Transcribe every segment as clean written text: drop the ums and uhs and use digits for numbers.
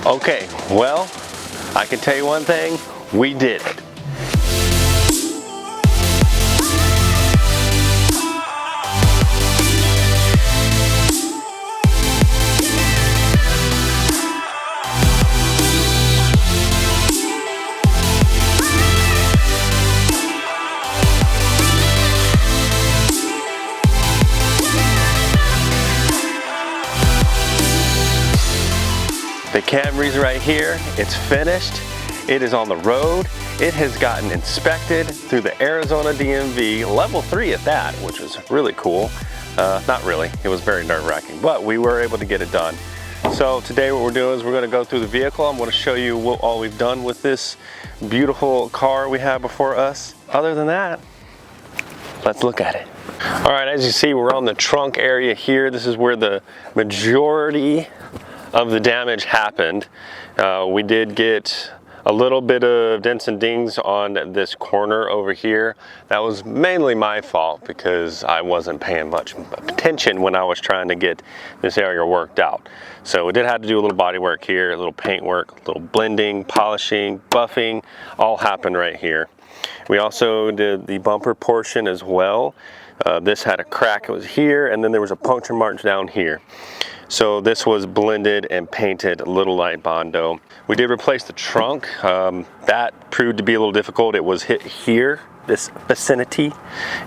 Okay, well, I can tell you one thing, we did it. The Camry's right here, it's finished, it is on the road, it has gotten inspected through the Arizona DMV, level 3 at that, which was really cool. Not really, it was very nerve-wracking, but we were able to get it done. So today what we're doing is we're going to go through the vehicle. I'm going to show you what all we've done with this beautiful car we have before us. Other than that, let's look at it. All right, as you see, we're on the trunk area here. This is where the majority of the damage happened. We did get a little bit of dents and dings on this corner over here. That was mainly my fault because I wasn't paying much attention when I was trying to get this area worked out. So we did have to do a little body work here, a little paint work, a little blending, polishing, buffing, all happened right here. We also did the bumper portion as well. This had a crack, it was here, and then there was a puncture mark down here. So this was blended and painted a little light Bondo. We did replace the trunk. That proved to be a little difficult. It was hit here, this vicinity,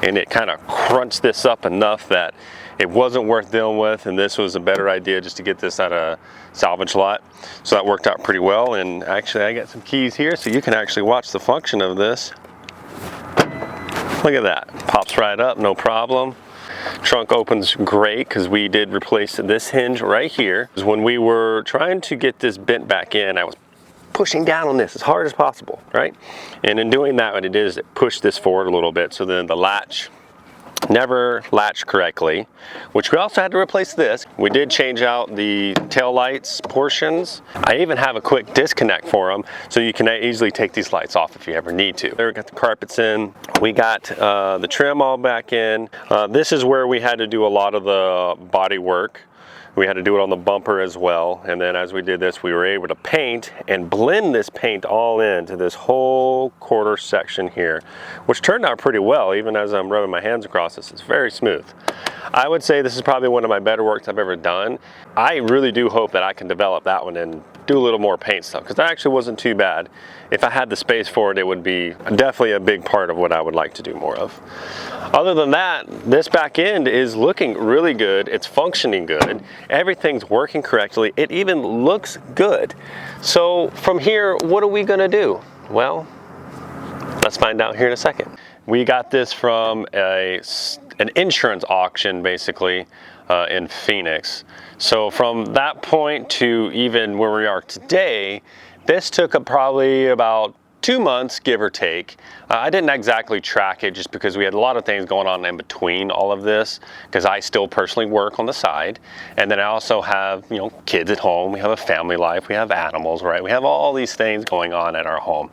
and it kind of crunched this up enough that it wasn't worth dealing with, and this was a better idea just to get this at a salvage lot. So that worked out pretty well, and actually I got some keys here so you can actually watch the function of this. Look at that, pops right up, no problem. Trunk opens great because we did replace this hinge right here. When we were trying to get this bent back in, I was pushing down on this as hard as possible, right? And in doing that, what it did is it pushed this forward a little bit, so then the latch never latched correctly, which we also had to replace this. We did change out the tail lights portions. I even have a quick disconnect for them, so you can easily take these lights off if you ever need to. There we got the carpets in. We got the trim all back in. This is where we had to do a lot of the body work. We had to do it on the bumper as well, and then as we did this, we were able to paint and blend this paint all into this whole quarter section here, which turned out pretty well. Even as I'm rubbing my hands across this, it's very smooth. I would say this is probably one of my better works I've ever done. I really do hope that I can develop that one and do a little more paint stuff, because that actually wasn't too bad. If I had the space for it, it would be definitely a big part of what I would like to do more of. Other than that, this back end is looking really good. It's functioning good. Everything's working correctly. It even looks good. So from here, what are we gonna do? Well, let's find out here in a second. We got this from an insurance auction, basically, in Phoenix. So from that point to even where we are today, this took probably about 2 months, give or take. I didn't exactly track it just because we had a lot of things going on in between all of this, because I still personally work on the side. And then I also have, you know, kids at home. We have a family life. We have animals, right? We have all these things going on at our home.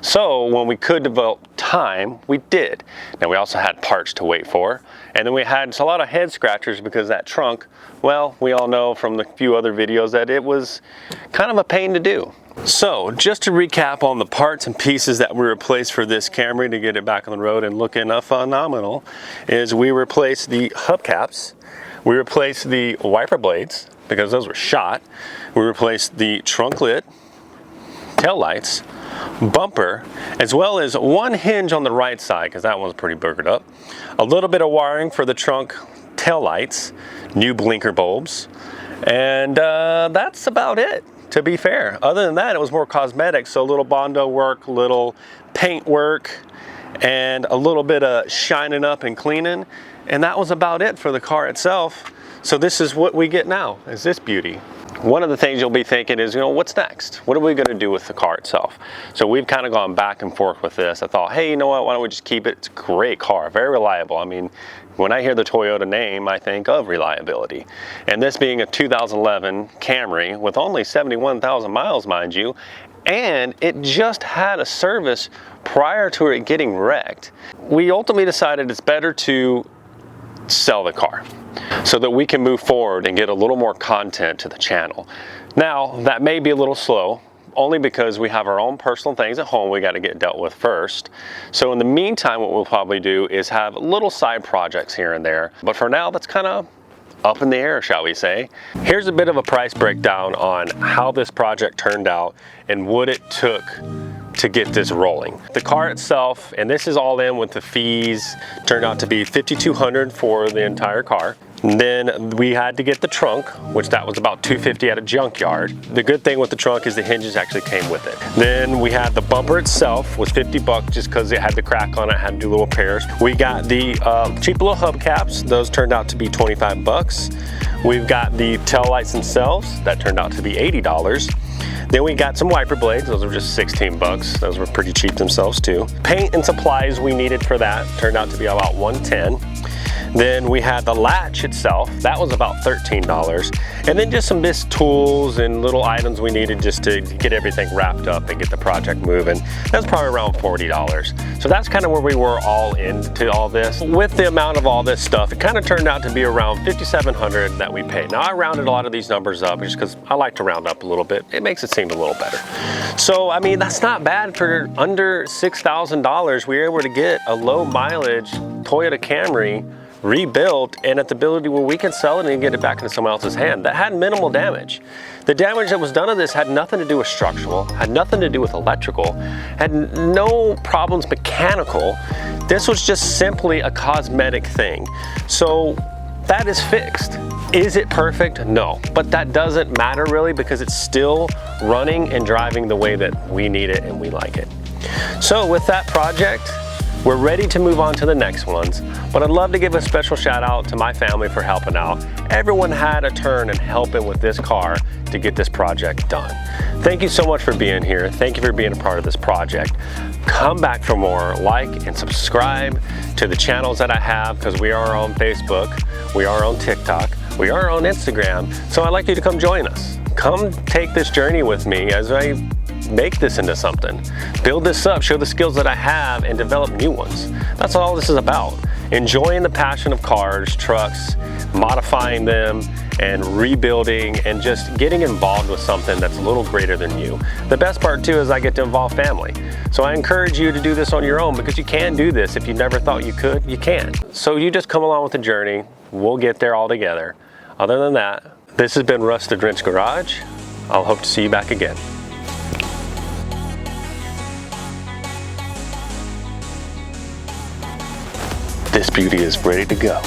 So when we could devote time, we did. Now we also had parts to wait for. And then we had a lot of head scratchers because that trunk, well, we all know from the few other videos that it was kind of a pain to do. So just to recap on the parts and pieces that we replaced for this Camry to get it back on the road and looking phenomenal, is we replaced the hubcaps, we replaced the wiper blades because those were shot, we replaced the trunk lid, tail lights, bumper, as well as one hinge on the right side because that one's pretty boogered up, a little bit of wiring for the trunk tail lights, new blinker bulbs, and that's about it. To be fair, other than that, it was more cosmetic. So a little Bondo work, little paint work, and a little bit of shining up and cleaning. And that was about it for the car itself. So this is what we get now, is this beauty. One of the things you'll be thinking is, you know, what's next? What are we gonna do with the car itself? So we've kind of gone back and forth with this. I thought, hey, you know what, why don't we just keep it? It's a great car, very reliable. I mean, when I hear the Toyota name, I think of reliability. And this being a 2011 Camry with only 71,000 miles, mind you, and it just had a service prior to it getting wrecked. We ultimately decided it's better to sell the car so that we can move forward and get a little more content to the channel. Now, that may be a little slow, only because we have our own personal things at home we got to get dealt with first. So in the meantime, what we'll probably do is have little side projects here and there. But for now, that's kind of up in the air, shall we say. Here's a bit of a price breakdown on how this project turned out and what it took to get this rolling. The car itself, and this is all in with the fees, turned out to be $5,200 for the entire car. And then we had to get the trunk, which that was about $250 at a junkyard. The good thing with the trunk is the hinges actually came with it. Then we had the bumper itself, was $50 just because it had the crack on it, had to do little repairs. We got the cheap little hubcaps. Those turned out to be $25. We've got the tail lights themselves. That turned out to be $80. Then we got some wiper blades. Those were just $16. Those were pretty cheap themselves too. Paint and supplies we needed for that turned out to be about $110. Then we had the latch itself, that was about $13. And then just some missed tools and little items we needed just to get everything wrapped up and get the project moving. That's probably around $40. So that's kind of where we were all into all this. With the amount of all this stuff, it kind of turned out to be around $5,700 that we paid. Now I rounded a lot of these numbers up just because I like to round up a little bit. It makes it seem a little better. So, I mean, that's not bad for under $6,000. We were able to get a low mileage Toyota Camry rebuilt and at the ability where we can sell it and get it back into someone else's hand. That had minimal damage. The damage that was done to this had nothing to do with structural, had nothing to do with electrical, had no problems mechanical. This was just simply a cosmetic thing. So that is fixed. Is it perfect? No, but that doesn't matter really because it's still running and driving the way that we need it and we like it. So with that project, we're ready to move on to the next ones, but I'd love to give a special shout out to my family for helping out. Everyone had a turn in helping with this car to get this project done. Thank you so much for being here. Thank you for being a part of this project. Come back for more, like and subscribe to the channels that I have because we are on Facebook, we are on TikTok, we are on Instagram, so I'd like you to come join us. Come take this journey with me as I make this into something. Build this up, show the skills that I have, and develop new ones. That's all this is about. Enjoying the passion of cars, trucks, modifying them, and rebuilding, and just getting involved with something that's a little greater than you. The best part too is I get to involve family. So I encourage you to do this on your own because you can do this. If you never thought you could, you can. So you just come along with the journey. We'll get there all together. Other than that, this has been Rusted Wrench Garage. I'll hope to see you back again. This beauty is ready to go.